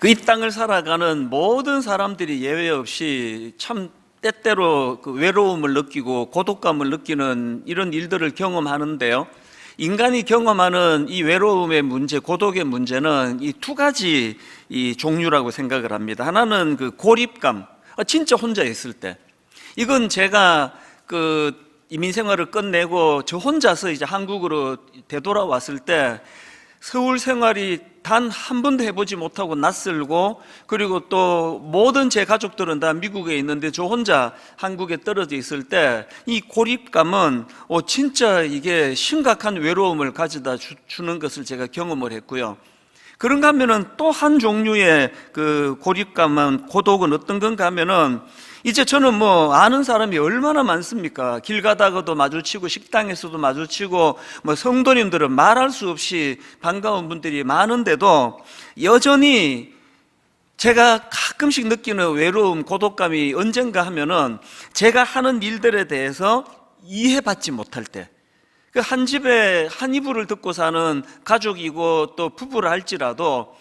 이 땅을 살아가는 모든 사람들이 예외 없이 참 때때로 그 외로움을 느끼고 고독감을 느끼는 이런 일들을 경험하는데요. 인간이 경험하는 이 외로움의 문제, 고독의 문제는 이 두 가지 이 종류라고 생각을 합니다. 하나는 그 고립감, 진짜 혼자 있을 때. 이건 제가 그 이민 생활을 끝내고 저 혼자서 이제 한국으로 되돌아왔을 때 서울 생활이 단 한 번도 해보지 못하고 낯설고, 그리고 또 모든 제 가족들은 다 미국에 있는데 저 혼자 한국에 떨어져 있을 때 이 고립감은 진짜 이게 심각한 외로움을 가져다 주는 것을 제가 경험을 했고요. 그런가 하면은 또 한 종류의 그 고립감은, 고독은 어떤 건가 하면은, 이제 저는 뭐 아는 사람이 얼마나 많습니까? 길 가다가도 마주치고 식당에서도 마주치고, 뭐 성도님들은 말할 수 없이 반가운 분들이 많은데도 여전히 제가 가끔씩 느끼는 외로움, 고독감이 언젠가 하면은 제가 하는 일들에 대해서 이해받지 못할 때, 그 한 집에 한 이불을 듣고 사는 가족이고 또 부부를 할지라도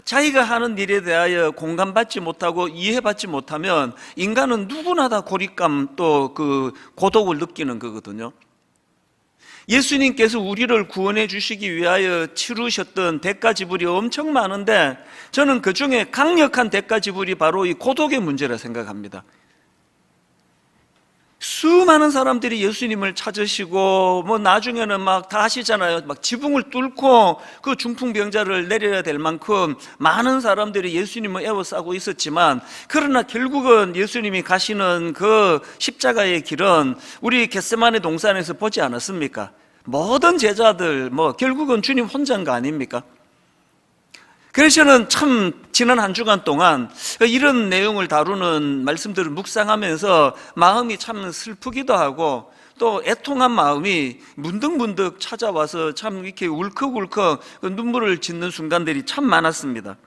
자기가 하는 일에 대하여 공감받지 못하고 이해받지 못하면 인간은 누구나 다 고립감, 또 그 고독을 느끼는 거거든요. 예수님께서 우리를 구원해 주시기 위하여 치르셨던 대가 지불이 엄청 많은데, 저는 그 중에 강력한 대가 지불이 바로 이 고독의 문제라 생각합니다. 수많은 사람들이 예수님을 찾으시고, 뭐 나중에는 막 다 하시잖아요. 막 지붕을 뚫고 그 중풍병자를 내려야 될 만큼 많은 사람들이 예수님을 에워싸고 있었지만, 그러나 결국은 예수님이 가시는 그 십자가의 길은 우리 겟세마네 동산에서 보지 않았습니까? 모든 제자들 결국은 주님 혼자인 거 아닙니까? 그래서 저는 참 지난 한 주간 동안 이런 내용을 다루는 말씀들을 묵상하면서 마음이 참 슬프기도 하고, 또 애통한 마음이 문득문득 찾아와서 참 이렇게 울컥울컥 눈물을 짓는 순간들이 참 많았습니다.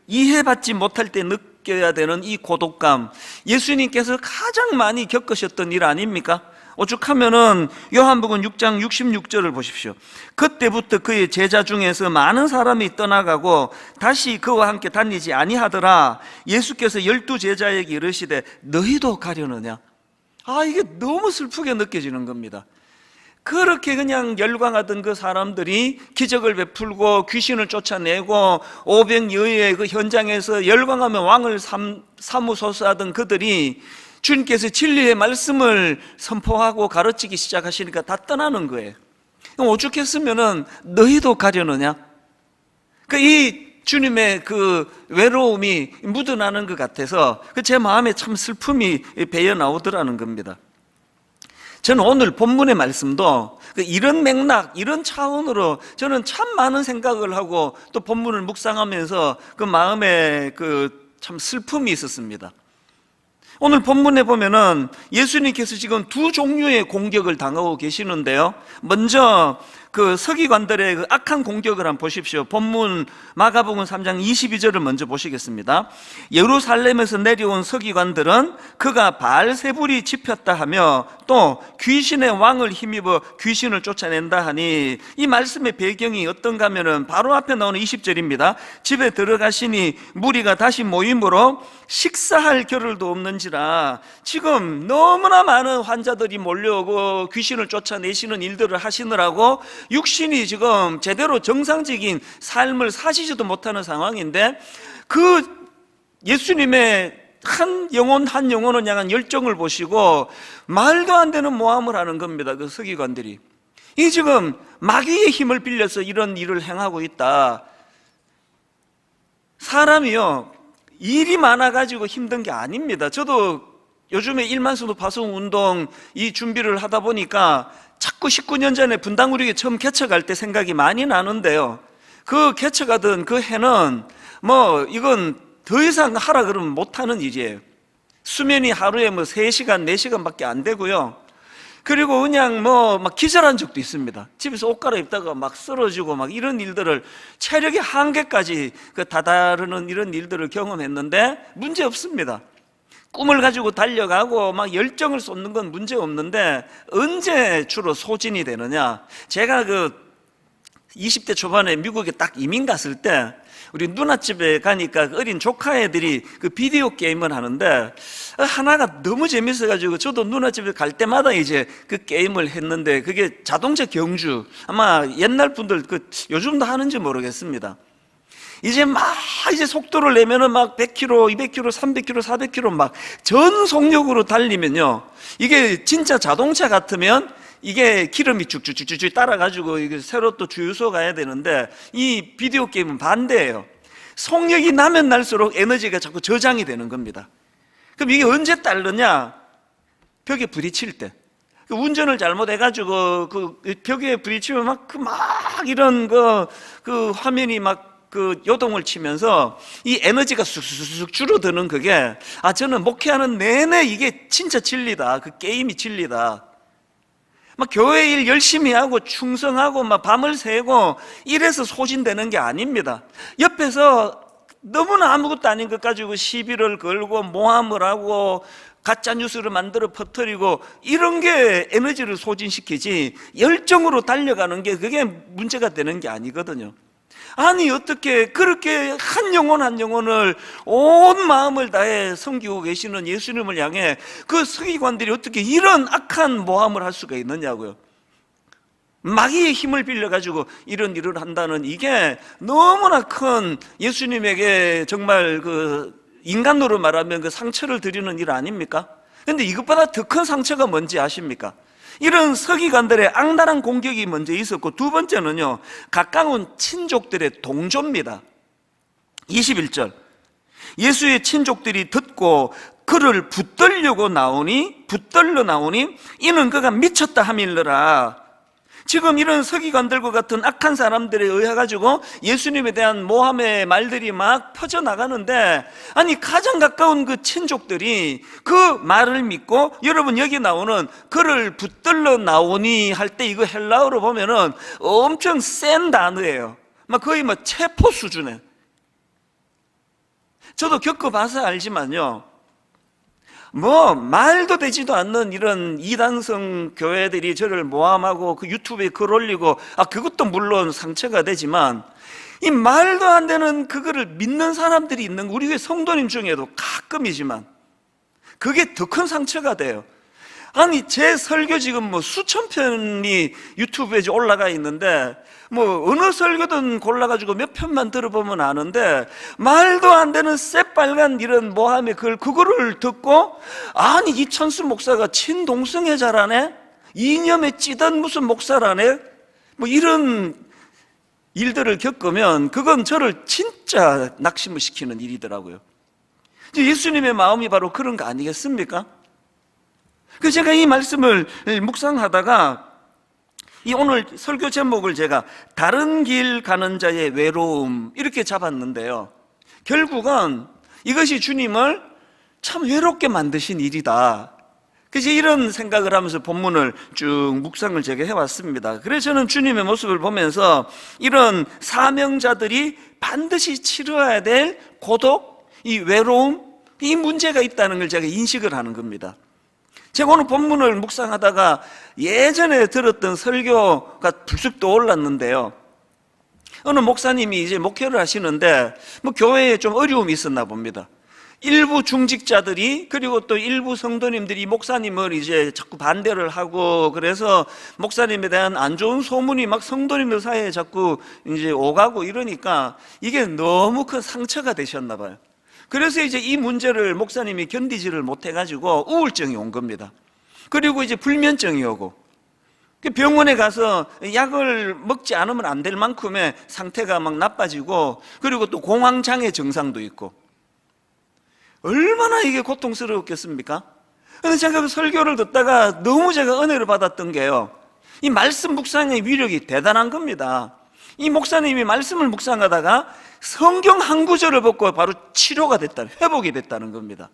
이해받지 못할 때 느껴야 되는 이 고독감, 예수님께서 가장 많이 겪으셨던 일 아닙니까? 오죽하면은 요한복음 6장 66절을 보십시오. 그때부터 그의 제자 중에서 많은 사람이 떠나가고 다시 그와 함께 다니지 아니하더라. 예수께서 12제자에게 이르시되 너희도 가려느냐? 이게 너무 슬프게 느껴지는 겁니다. 그렇게 그냥 열광하던 그 사람들이 기적을 베풀고 귀신을 쫓아내고 500여의 그 현장에서 열광하며 왕을 사무소서하던 그들이 주님께서 진리의 말씀을 선포하고 가르치기 시작하시니까 다 떠나는 거예요. 오죽했으면은 너희도 가려느냐? 이 주님의 그 외로움이 묻어나는 것 같아서 제 마음에 참 슬픔이 배어 나오더라는 겁니다. 저는 오늘 본문의 말씀도 이런 맥락, 이런 차원으로 저는 참 많은 생각을 하고 또 본문을 묵상하면서 그 마음에 참 슬픔이 있었습니다. 오늘 본문에 보면은 예수님께서 지금 두 종류의 공격을 당하고 계시는데요. 먼저 그 서기관들의 그 악한 공격을 한번 보십시오. 본문 마가복음 3장 22절을 먼저 보시겠습니다. 예루살렘에서 내려온 서기관들은 그가 바알세불이 집혔다 하며 또 귀신의 왕을 힘입어 귀신을 쫓아낸다 하니, 이 말씀의 배경이 어떤가 하면은 바로 앞에 나오는 20절입니다. 집에 들어가시니 무리가 다시 모임으로 식사할 겨를도 없는지라. 지금 너무나 많은 환자들이 몰려오고 귀신을 쫓아내시는 일들을 하시느라고 육신이 지금 제대로 정상적인 삶을 사시지도 못하는 상황인데, 그 예수님의 한 영혼을 향한 열정을 보시고 말도 안 되는 모함을 하는 겁니다. 그 서기관들이 이 지금 마귀의 힘을 빌려서 이런 일을 행하고 있다. 사람이요, 일이 많아가지고 힘든 게 아닙니다. 저도 요즘에 1만수도 파송운동 이 준비를 하다 보니까 자꾸 19년 전에 분당구리에 처음 개척할 때 생각이 많이 나는데요. 그 개척하던 그 해는 이건 더 이상 하라 그러면 못하는 일이에요. 수면이 하루에 3시간, 4시간밖에 안 되고요. 그리고 그냥 막 기절한 적도 있습니다. 집에서 옷 갈아입다가 막 쓰러지고 막 이런 일들을, 체력의 한계까지 다다르는 이런 일들을 경험했는데 문제 없습니다. 꿈을 가지고 달려가고 막 열정을 쏟는 건 문제 없는데, 언제 주로 소진이 되느냐? 제가 20대 초반에 미국에 딱 이민 갔을 때 우리 누나집에 가니까 어린 조카 애들이 그 비디오 게임을 하는데 하나가 너무 재밌어가지고 저도 누나집에 갈 때마다 이제 그 게임을 했는데 그게 자동차 경주, 아마 옛날 분들 요즘도 하는지 모르겠습니다. 이제 속도를 내면은 막 100km, 200km, 300km, 400km 막 전속력으로 달리면요, 이게 진짜 자동차 같으면 이게 기름이 쭉쭉쭉쭉 따라가지고 이게 새로 또 주유소 가야 되는데, 이 비디오 게임은 반대예요. 속력이 나면 날수록 에너지가 자꾸 저장이 되는 겁니다. 그럼 이게 언제 따르냐? 벽에 부딪힐 때. 운전을 잘못해가지고 그 벽에 부딪히면 막 이런 그 화면이 막 그 요동을 치면서 이 에너지가 쑥쑥쑥 줄어드는 그게, 저는 목회하는 내내 이게 진짜 진리다. 그 게임이 진리다. 막 교회 일 열심히 하고 충성하고 막 밤을 새고 이래서 소진되는 게 아닙니다. 옆에서 너무나 아무것도 아닌 것 가지고 시비를 걸고 모함을 하고 가짜 뉴스를 만들어 퍼뜨리고 이런 게 에너지를 소진시키지, 열정으로 달려가는 게 그게 문제가 되는 게 아니거든요. 아니 어떻게 그렇게 한 영혼 한 영혼을 온 마음을 다해 섬기고 계시는 예수님을 향해 그 서기관들이 어떻게 이런 악한 모함을 할 수가 있느냐고요. 마귀의 힘을 빌려가지고 이런 일을 한다는, 이게 너무나 큰 예수님에게 정말 그 인간으로 말하면 그 상처를 드리는 일 아닙니까? 그런데 이것보다 더 큰 상처가 뭔지 아십니까? 이런 서기관들의 악랄한 공격이 먼저 있었고, 두 번째는요, 가까운 친족들의 동조입니다. 21절, 예수의 친족들이 듣고 그를 붙들러 나오니 이는 그가 미쳤다 하밀러라. 지금 이런 서기관들과 같은 악한 사람들에 의해 가지고 예수님에 대한 모함의 말들이 막 퍼져나가는데, 아니 가장 가까운 그 친족들이 그 말을 믿고, 여러분 여기 나오는 그를 붙들러 나오니 할 때 이거 헬라어로 보면은 엄청 센 단어예요. 막 거의 뭐 체포 수준에. 저도 겪어봐서 알지만요, 뭐 말도 되지도 않는 이런 이단성 교회들이 저를 모함하고 그 유튜브에 글 올리고, 그것도 물론 상처가 되지만, 이 말도 안 되는 그거를 믿는 사람들이 있는, 우리 교회 성도님 중에도 가끔이지만 그게 더 큰 상처가 돼요. 아니 제 설교 지금 뭐 수천 편이 유튜브에 올라가 있는데, 뭐 어느 설교든 골라가지고 몇 편만 들어보면 아는데, 말도 안 되는 새빨간 이런 모함의 글, 그거를 듣고 아니 이천수 목사가 친동성애 자라네, 이념에 찌든 무슨 목사라네, 뭐 이런 일들을 겪으면 그건 저를 진짜 낙심을 시키는 일이더라고요. 예수님의 마음이 바로 그런 거 아니겠습니까? 그래서 제가 이 말씀을 묵상하다가 이 오늘 설교 제목을 제가 다른 길 가는 자의 외로움 이렇게 잡았는데요, 결국은 이것이 주님을 참 외롭게 만드신 일이다. 그래서 이런 생각을 하면서 본문을 쭉 묵상을 제가 해왔습니다. 그래서 저는 주님의 모습을 보면서 이런 사명자들이 반드시 치러야 될 고독, 이 외로움, 이 문제가 있다는 걸 제가 인식을 하는 겁니다. 제가 오늘 본문을 묵상하다가 예전에 들었던 설교가 불쑥 떠올랐는데요, 어느 목사님이 이제 목회를 하시는데 뭐 교회에 좀 어려움이 있었나 봅니다. 일부 중직자들이, 그리고 또 일부 성도님들이 목사님을 이제 자꾸 반대를 하고, 그래서 목사님에 대한 안 좋은 소문이 막 성도님들 사이에 자꾸 이제 오가고 이러니까 이게 너무 큰 상처가 되셨나 봐요. 그래서 이제 이 문제를 목사님이 견디지를 못해가지고 우울증이 온 겁니다. 그리고 이제 불면증이 오고, 병원에 가서 약을 먹지 않으면 안 될 만큼의 상태가 막 나빠지고, 그리고 또 공황장애 증상도 있고, 얼마나 이게 고통스러웠겠습니까? 그런데 제가 그 설교를 듣다가 너무 제가 은혜를 받았던 게요, 이 말씀 묵상의 위력이 대단한 겁니다. 이 목사님이 말씀을 묵상하다가 성경 한 구절을 보고 바로 치료가 됐다는, 회복이 됐다는 겁니다.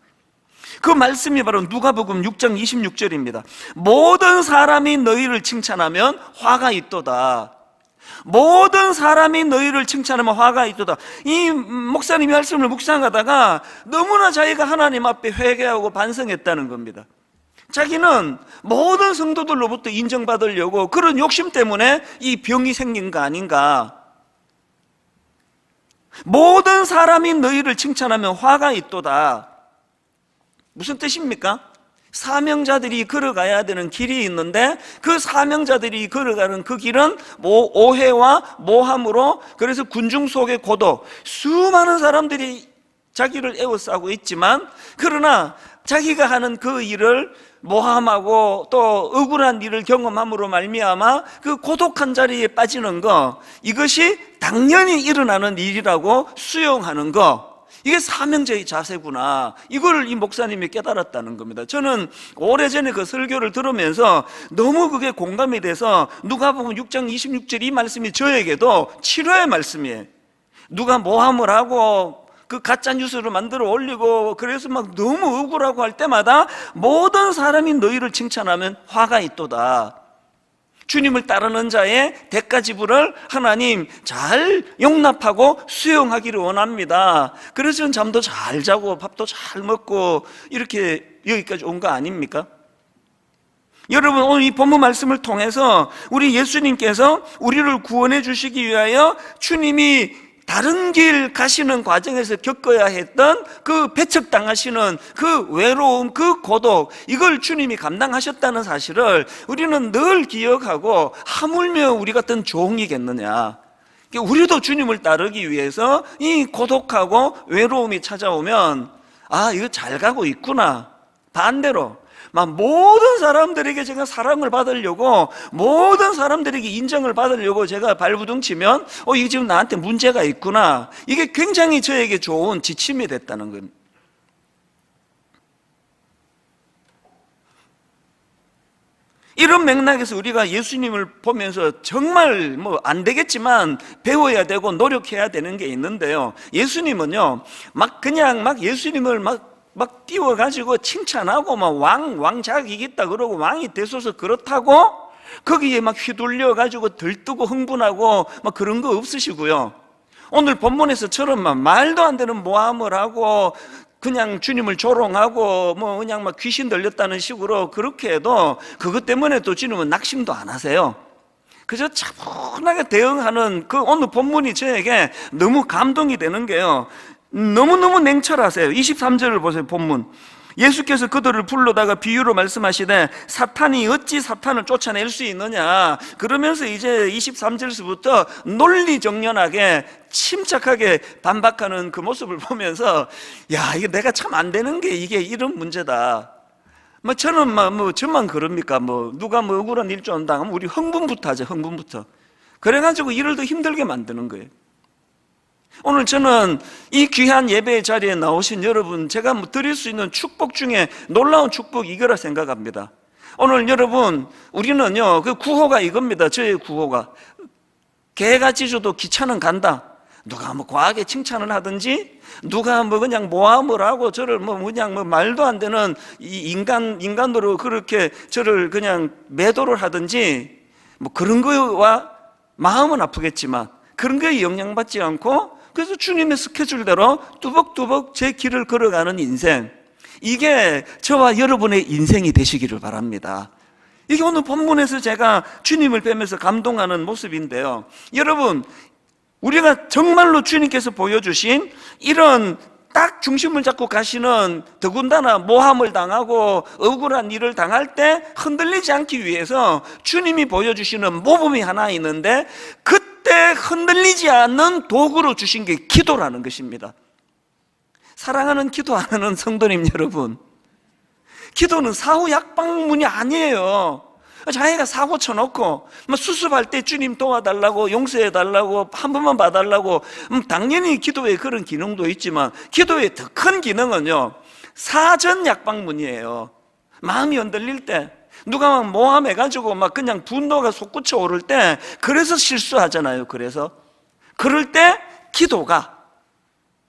그 말씀이 바로 누가복음 6장 26절입니다. 모든 사람이 너희를 칭찬하면 화가 있도다. 모든 사람이 너희를 칭찬하면 화가 있도다. 이 목사님이 말씀을 묵상하다가 너무나 자기가 하나님 앞에 회개하고 반성했다는 겁니다. 자기는 모든 성도들로부터 인정받으려고 그런 욕심 때문에 이 병이 생긴 거 아닌가. 모든 사람이 너희를 칭찬하면 화가 있도다. 무슨 뜻입니까? 사명자들이 걸어가야 되는 길이 있는데 그 사명자들이 걸어가는 그 길은 오해와 모함으로, 그래서 군중 속의 고독, 수많은 사람들이 자기를 에워싸고 있지만, 그러나 자기가 하는 그 일을 모함하고 또 억울한 일을 경험함으로 말미암아 그 고독한 자리에 빠지는 거, 이것이 당연히 일어나는 일이라고 수용하는 거, 이게 사명자의 자세구나. 이걸 이 목사님이 깨달았다는 겁니다. 저는 오래전에 그 설교를 들으면서 너무 그게 공감이 돼서, 누가복음 6장 26절 이 말씀이 저에게도 치료의 말씀이에요. 누가 모함을 하고 그 가짜 뉴스를 만들어 올리고 그래서 막 너무 억울하고 할 때마다 모든 사람이 너희를 칭찬하면 화가 있도다. 주님을 따르는 자의 대가 지불을 하나님 잘 용납하고 수용하기를 원합니다. 그래서 저는 잠도 잘 자고 밥도 잘 먹고 이렇게 여기까지 온 거 아닙니까? 여러분, 오늘 이 본문 말씀을 통해서 우리 예수님께서 우리를 구원해 주시기 위하여 주님이 다른 길 가시는 과정에서 겪어야 했던 그 배척당하시는 그 외로움, 그 고독, 이걸 주님이 감당하셨다는 사실을 우리는 늘 기억하고, 하물며 우리 같은 종이겠느냐. 우리도 주님을 따르기 위해서 이 고독하고 외로움이 찾아오면, 아, 이거 잘 가고 있구나. 반대로 막 모든 사람들에게 제가 사랑을 받으려고, 모든 사람들에게 인정을 받으려고 제가 발부둥치면 이게 지금 나한테 문제가 있구나. 이게 굉장히 저에게 좋은 지침이 됐다는 겁니다. 이런 맥락에서 우리가 예수님을 보면서 정말 안 되겠지만 배워야 되고 노력해야 되는 게 있는데요. 예수님은요, 막 예수님을 막 띄워가지고 칭찬하고 왕작이 있다 그러고 왕이 되소서 그렇다고 거기에 막 휘둘려가지고 들뜨고 흥분하고 막 그런 거 없으시고요. 오늘 본문에서처럼 말도 안 되는 모함을 하고 그냥 주님을 조롱하고 그냥 막 귀신 들렸다는 식으로 그렇게 해도 그것 때문에 또 주님은 낙심도 안 하세요. 그저 차분하게 대응하는 그 오늘 본문이 저에게 너무 감동이 되는 게요, 너무너무 냉철하세요. 23절을 보세요. 본문, 예수께서 그들을 불러다가 비유로 말씀하시되 사탄이 어찌 사탄을 쫓아낼 수 있느냐. 그러면서 이제 23절에서부터 논리정연하게 침착하게 반박하는 그 모습을 보면서, 야, 이게 내가 참 안 되는 게 이게 이런 문제다. 저는 저만 그럽니까? 누가 억울한 일좀 당하면 우리 흥분부터 하죠. 흥분부터. 그래가지고 일을 더 힘들게 만드는 거예요. 오늘 저는 이 귀한 예배의 자리에 나오신 여러분, 제가 드릴 수 있는 축복 중에 놀라운 축복이 이거라 생각합니다. 오늘 여러분, 우리는요, 그 구호가 이겁니다. 저의 구호가, 개같이 줘도 기차는 간다. 누가 과하게 칭찬을 하든지, 누가 그냥 모함을 하고 저를 그냥 말도 안 되는 이 인간으로 그렇게 저를 그냥 매도를 하든지, 그런 거와 마음은 아프겠지만 그런 거에 영향받지 않고, 그래서 주님의 스케줄대로 뚜벅뚜벅 제 길을 걸어가는 인생, 이게 저와 여러분의 인생이 되시기를 바랍니다. 이게 오늘 본문에서 제가 주님을 뵈면서 감동하는 모습인데요. 여러분, 우리가 정말로 주님께서 보여주신 이런 딱 중심을 잡고 가시는, 더군다나 모함을 당하고 억울한 일을 당할 때 흔들리지 않기 위해서 주님이 보여주시는 모범이 하나 있는데, 그때 흔들리지 않는 도구로 주신 게 기도라는 것입니다. 사랑하는 기도 안 하는 성도님 여러분, 기도는 사후 약방문이 아니에요. 자기가 사고 쳐놓고 수습할 때 주님 도와달라고, 용서해달라고, 한 번만 봐달라고, 당연히 기도에 그런 기능도 있지만 기도의 더 큰 기능은요, 사전 약방문이에요. 마음이 흔들릴 때, 누가 모함해가지고 그냥 분노가 솟구쳐 오를 때, 그래서 실수하잖아요. 그래서 그럴 때 기도가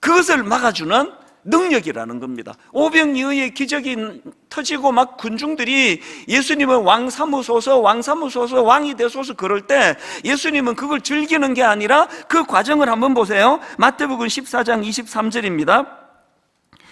그것을 막아주는 능력이라는 겁니다. 오병이어의 기적이 터지고 군중들이 예수님은 왕 삼으소서, 왕 삼으소서, 왕이 되소서 그럴 때 예수님은 그걸 즐기는 게 아니라 그 과정을 한번 보세요. 마태복음 14장 23절입니다.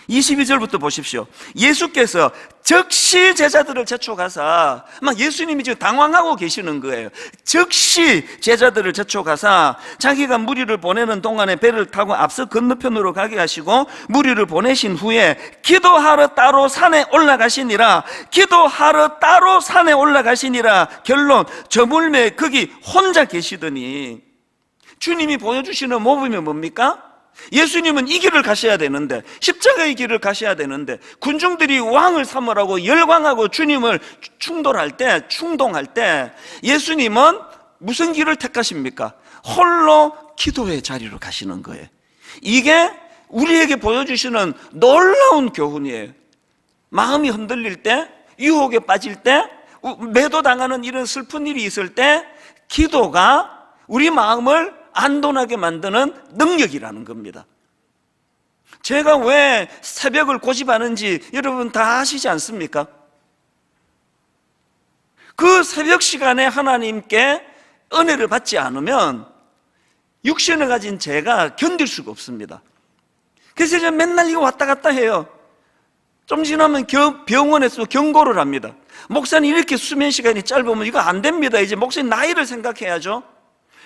22절부터 보십시오. 예수께서 즉시 제자들을 재촉하사, 막 예수님이 지금 당황하고 계시는 거예요. 즉시 제자들을 재촉하사 자기가 무리를 보내는 동안에 배를 타고 앞서 건너편으로 가게 하시고 무리를 보내신 후에 기도하러 따로 산에 올라가시니라. 기도하러 따로 산에 올라가시니라. 결론, 저물매 거기 혼자 계시더니, 주님이 보여주시는 모범이 뭡니까? 예수님은 이 길을 가셔야 되는데, 십자가의 길을 가셔야 되는데, 군중들이 왕을 삼으라고 열광하고 주님을 충동할 때 예수님은 무슨 길을 택하십니까? 홀로 기도의 자리로 가시는 거예요. 이게 우리에게 보여주시는 놀라운 교훈이에요. 마음이 흔들릴 때, 유혹에 빠질 때, 매도당하는 이런 슬픈 일이 있을 때 기도가 우리 마음을 안돈하게 만드는 능력이라는 겁니다. 제가 왜 새벽을 고집하는지 여러분 다 아시지 않습니까? 그 새벽 시간에 하나님께 은혜를 받지 않으면 육신을 가진 제가 견딜 수가 없습니다. 그래서 제가 맨날 이거 왔다 갔다 해요. 좀 지나면 병원에서 경고를 합니다. 목사님 이렇게 수면 시간이 짧으면 이거 안 됩니다. 이제 목사님 나이를 생각해야죠.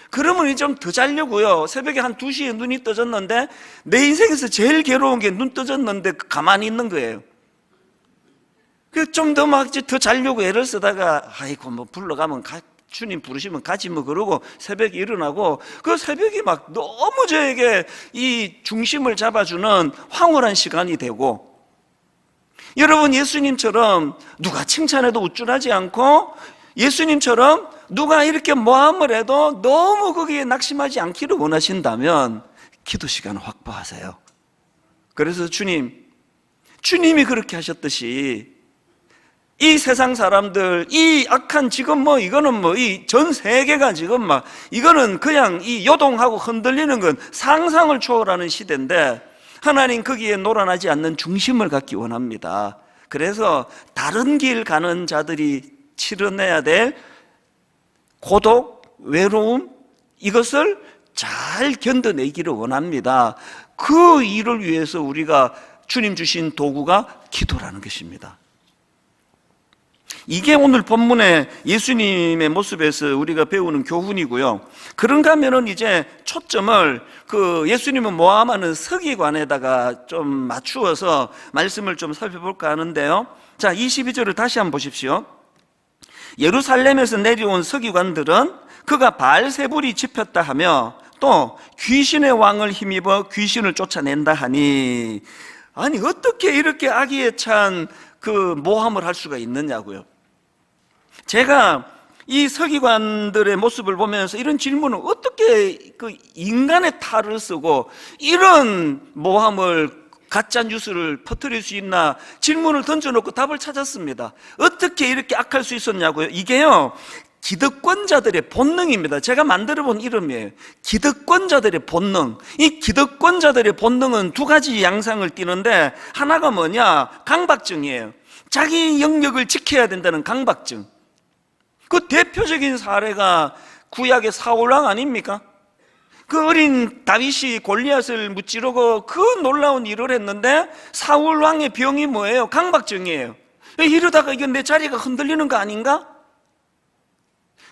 그러면 좀 더 자려고요. 새벽에 한 2시에 눈이 떠졌는데 내 인생에서 제일 괴로운 게 눈 떠졌는데 가만히 있는 거예요. 좀 더 자려고 애를 쓰다가 아이고 뭐 불러가면 주님 부르시면 가지 뭐 그러고 새벽에 일어나고, 그 새벽이 막 너무 저에게 이 중심을 잡아주는 황홀한 시간이 되고, 여러분 예수님처럼 누가 칭찬해도 우쭐하지 않고, 예수님처럼 누가 이렇게 모함을 해도 너무 거기에 낙심하지 않기를 원하신다면 기도 시간을 확보하세요. 그래서 주님이 그렇게 하셨듯이 이 세상 사람들, 이 악한 지금 이거는 이 전 세계가 지금 이거는 그냥 이 요동하고 흔들리는 건 상상을 초월하는 시대인데, 하나님 거기에 놀아나지 않는 중심을 갖기 원합니다. 그래서 다른 길 가는 자들이 치러내야 될 고독, 외로움, 이것을 잘 견뎌내기를 원합니다. 그 일을 위해서 우리가 주님 주신 도구가 기도라는 것입니다. 이게 오늘 본문의 예수님의 모습에서 우리가 배우는 교훈이고요. 그런가 하면은 이제 초점을 예수님은 모함하는 서기관에다가 좀 맞추어서 말씀을 좀 살펴볼까 하는데요. 자, 22절을 다시 한번 보십시오. 예루살렘에서 내려온 서기관들은 그가 바알세불이 집혔다 하며 또 귀신의 왕을 힘입어 귀신을 쫓아낸다 하니, 아니 어떻게 이렇게 악의에 찬 모함을 할 수가 있느냐고요. 제가 이 서기관들의 모습을 보면서 이런 질문을, 어떻게 인간의 탈을 쓰고 이런 모함을, 가짜 뉴스를 퍼뜨릴 수 있나 질문을 던져놓고 답을 찾았습니다. 어떻게 이렇게 악할 수 있었냐고요. 이게요, 기득권자들의 본능입니다. 제가 만들어본 이름이에요. 기득권자들의 본능. 이 기득권자들의 본능은 두 가지 양상을 띠는데, 하나가 뭐냐? 강박증이에요. 자기 영역을 지켜야 된다는 강박증. 그 대표적인 사례가 구약의 사울왕 아닙니까? 그 어린 다윗이 골리앗을 무찌르고 그 놀라운 일을 했는데, 사울왕의 병이 뭐예요? 강박증이에요. 이러다가 이건 내 자리가 흔들리는 거 아닌가?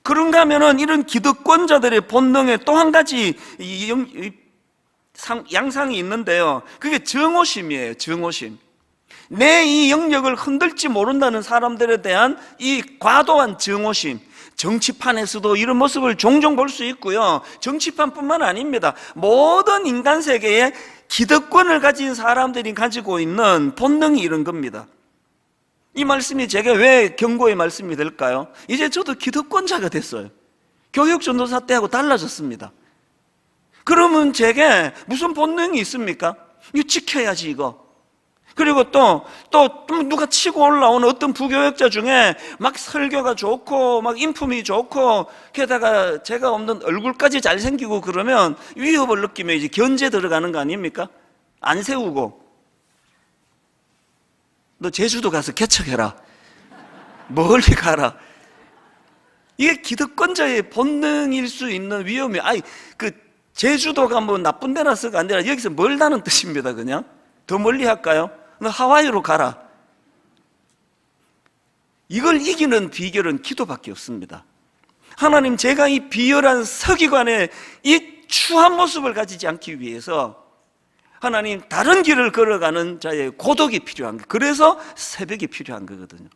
그런가 하면은 이런 기득권자들의 본능에 또 한 가지 양상이 있는데요. 그게 정오심이에요. 정오심. 내 이 영역을 흔들지 모른다는 사람들에 대한 이 과도한 정오심. 정치판에서도 이런 모습을 종종 볼 수 있고요. 정치판뿐만 아닙니다. 모든 인간 세계에 기득권을 가진 사람들이 가지고 있는 본능이 이런 겁니다. 이 말씀이 제게 왜 경고의 말씀이 될까요? 이제 저도 기득권자가 됐어요. 교육 전도사 때하고 달라졌습니다. 그러면 제게 무슨 본능이 있습니까? 이거 지켜야지 이거. 그리고 또 누가 치고 올라오는 어떤 부교역자 중에 막 설교가 좋고 막 인품이 좋고, 게다가 제가 없는 얼굴까지 잘생기고 그러면 위협을 느끼면 이제 견제 들어가는 거 아닙니까? 안 세우고, 너 제주도 가서 개척해라, 멀리 가라. 이게 기득권자의 본능일 수 있는 위험이, 제주도가 뭐 나쁜 데라서가 아니라 여기서 멀다는 뜻입니다. 그냥 더 멀리 할까요? 너 하와이로 가라. 이걸 이기는 비결은 기도밖에 없습니다. 하나님, 제가 이 비열한 서기관의 이 추한 모습을 가지지 않기 위해서 하나님, 다른 길을 걸어가는 자의 고독이 필요한 거예요. 그래서 새벽이 필요한 거거든요.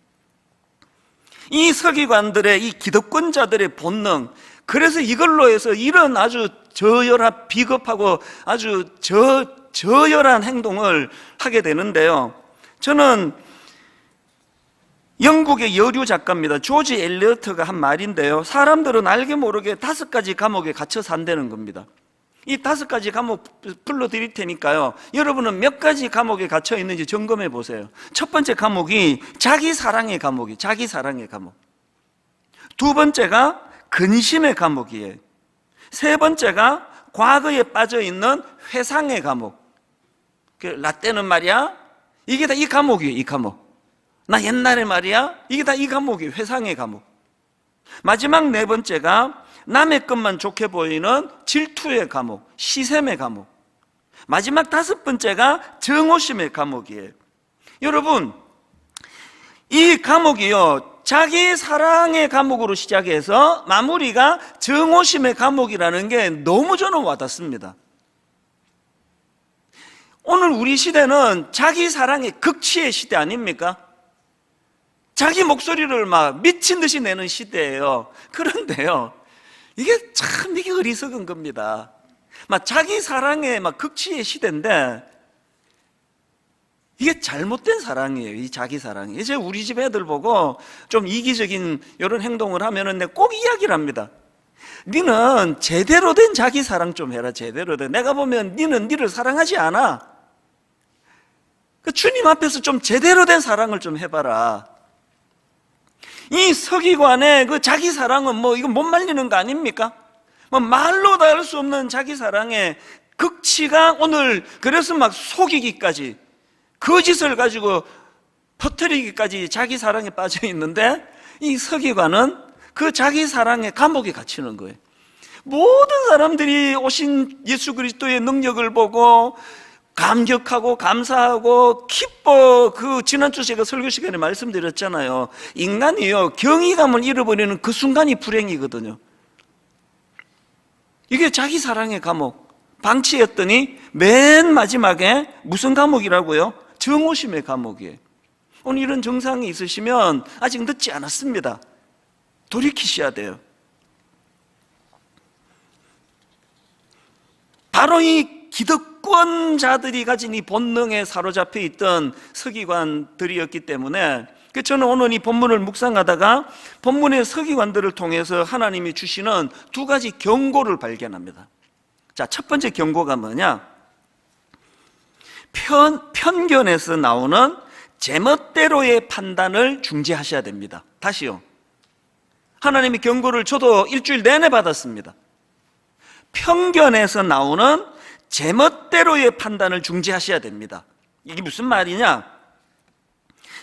이 서기관들의, 이 기득권자들의 본능, 그래서 이걸로 해서 이런 아주 저열한, 비겁하고 아주 저열한 행동을 하게 되는데요. 저는 영국의 여류 작가입니다. 조지 엘리어트가 한 말인데요. 사람들은 알게 모르게 5가지 감옥에 갇혀 산다는 겁니다. 이 5가지 감옥 불러드릴 테니까요, 여러분은 몇 가지 감옥에 갇혀 있는지 점검해 보세요. 첫 번째 감옥이 자기 사랑의 감옥이에요. 자기 사랑의 감옥. 두 번째가 근심의 감옥이에요. 세 번째가 과거에 빠져 있는 회상의 감옥. 라떼는 말이야, 이게 다 이 감옥이에요. 이 감옥. 나 옛날에 말이야, 이게 다 이 감옥이에요. 회상의 감옥. 마지막 네 번째가 남의 것만 좋게 보이는 질투의 감옥, 시샘의 감옥. 마지막 5번째가 정오심의 감옥이에요. 여러분, 이 감옥이요, 자기 사랑의 감옥으로 시작해서 마무리가 정오심의 감옥이라는 게 너무 저는 와닿습니다. 오늘 우리 시대는 자기 사랑의 극치의 시대 아닙니까? 자기 목소리를 막 미친 듯이 내는 시대예요. 그런데요, 이게 어리석은 겁니다. 막 자기 사랑의 막 극치의 시대인데, 이게 잘못된 사랑이에요. 이 자기 사랑이. 이제 우리 집 애들 보고 좀 이기적인 이런 행동을 하면은 내가 꼭 이야기를 합니다. 니는 제대로 된 자기 사랑 좀 해라. 제대로 된. 내가 보면 니는 니를 사랑하지 않아. 주님 앞에서 좀 제대로 된 사랑을 좀 해봐라. 이 서기관의 그 자기 사랑은 뭐 이거 못 말리는 거 아닙니까? 뭐 말로 다 할 수 없는 자기 사랑의 극치가 오늘, 그래서 막 속이기까지, 거짓을 가지고 퍼뜨리기까지 자기 사랑에 빠져 있는데, 이 서기관은 그 자기 사랑의 감옥에 갇히는 거예요. 모든 사람들이 오신 예수 그리스도의 능력을 보고 감격하고 감사하고 기뻐. 그 지난주 제가 설교 시간에 말씀드렸잖아요. 인간이요, 경이감을 잃어버리는 그 순간이 불행이거든요. 이게 자기 사랑의 감옥 방치했더니 맨 마지막에 무슨 감옥이라고요? 정오심의 감옥이에요. 오늘 이런 증상이 있으시면 아직 늦지 않았습니다. 돌이키셔야 돼요. 바로 이 기득권자들이 가진 이 본능에 사로잡혀 있던 서기관들이었기 때문에, 저는 오늘 이 본문을 묵상하다가 본문의 서기관들을 통해서 하나님이 주시는 2가지 경고를 발견합니다. 자, 첫 번째 경고가 뭐냐? 편견에서 나오는 제멋대로의 판단을 중지하셔야 됩니다. 다시요. 하나님이 경고를 저도 일주일 내내 받았습니다. 편견에서 나오는 제멋대로의 판단을 중지하셔야 됩니다. 이게 무슨 말이냐?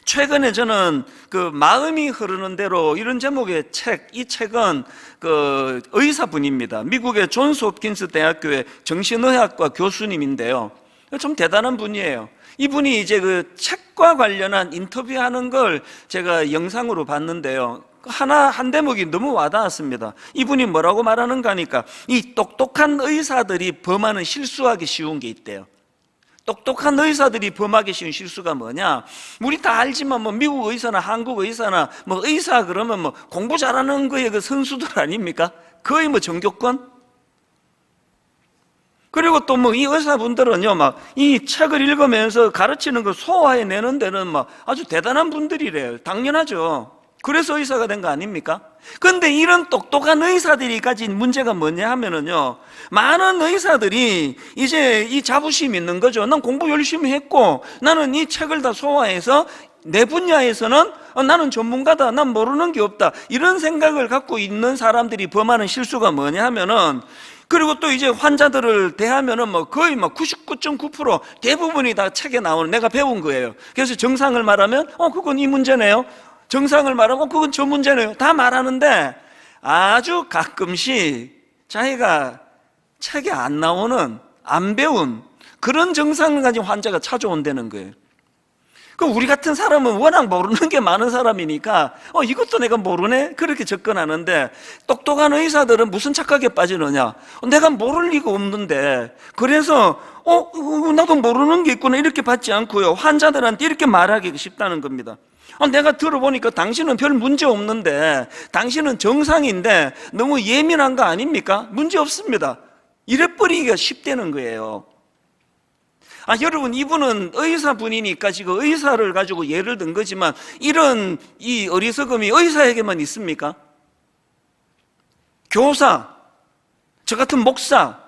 최근에 저는 그 마음이 흐르는 대로 이런 제목의 책, 이 책은 그 의사분입니다. 미국의 존스 홉킨스 대학교의 정신의학과 교수님인데요. 좀 대단한 분이에요. 이분이 이제 그 책과 관련한 인터뷰하는 걸 제가 영상으로 봤는데요. 한 대목이 너무 와닿았습니다. 이분이 뭐라고 말하는가 하니까, 이 똑똑한 의사들이 범하는 실수하기 쉬운 게 있대요. 똑똑한 의사들이 범하기 쉬운 실수가 뭐냐? 우리 다 알지만 뭐 미국 의사나 한국 의사나 뭐 의사 그러면 뭐 공부 잘하는 거에 그 선수들 아닙니까? 거의 뭐 전교권? 그리고 또 뭐 이 의사분들은요, 막 이 책을 읽으면서 가르치는 거 소화해내는 데는 막 아주 대단한 분들이래요. 당연하죠. 그래서 의사가 된 거 아닙니까? 그런데 이런 똑똑한 의사들이 가진 문제가 뭐냐 하면은요, 많은 의사들이 이제 이 자부심이 있는 거죠. 난 공부 열심히 했고, 나는 이 책을 다 소화해서 내 분야에서는 나는 전문가다, 난 모르는 게 없다, 이런 생각을 갖고 있는 사람들이 범하는 실수가 뭐냐 하면은, 그리고 또 이제 환자들을 대하면은 뭐 거의 막 99.9% 대부분이 다 책에 나오는, 내가 배운 거예요. 그래서 정상을 말하면 그건 이 문제네요. 정상을 말하면 그건 저 문제네요. 다 말하는데 아주 가끔씩 자기가 책에 안 나오는, 안 배운 그런 증상을 가진 환자가 찾아온다는 거예요. 그럼 우리 같은 사람은 워낙 모르는 게 많은 사람이니까 이것도 내가 모르네? 그렇게 접근하는데, 똑똑한 의사들은 무슨 착각에 빠지느냐? 내가 모를 리가 없는데, 그래서 나도 모르는 게 있구나 이렇게 받지 않고요, 환자들한테 이렇게 말하기 쉽다는 겁니다. 내가 들어보니까 당신은 별 문제 없는데, 당신은 정상인데 너무 예민한 거 아닙니까? 문제 없습니다. 이래버리기가 쉽다는 거예요. 여러분, 이분은 의사분이니까 지금 의사를 가지고 예를 든 거지만, 이런 이 어리석음이 의사에게만 있습니까? 교사, 저 같은 목사,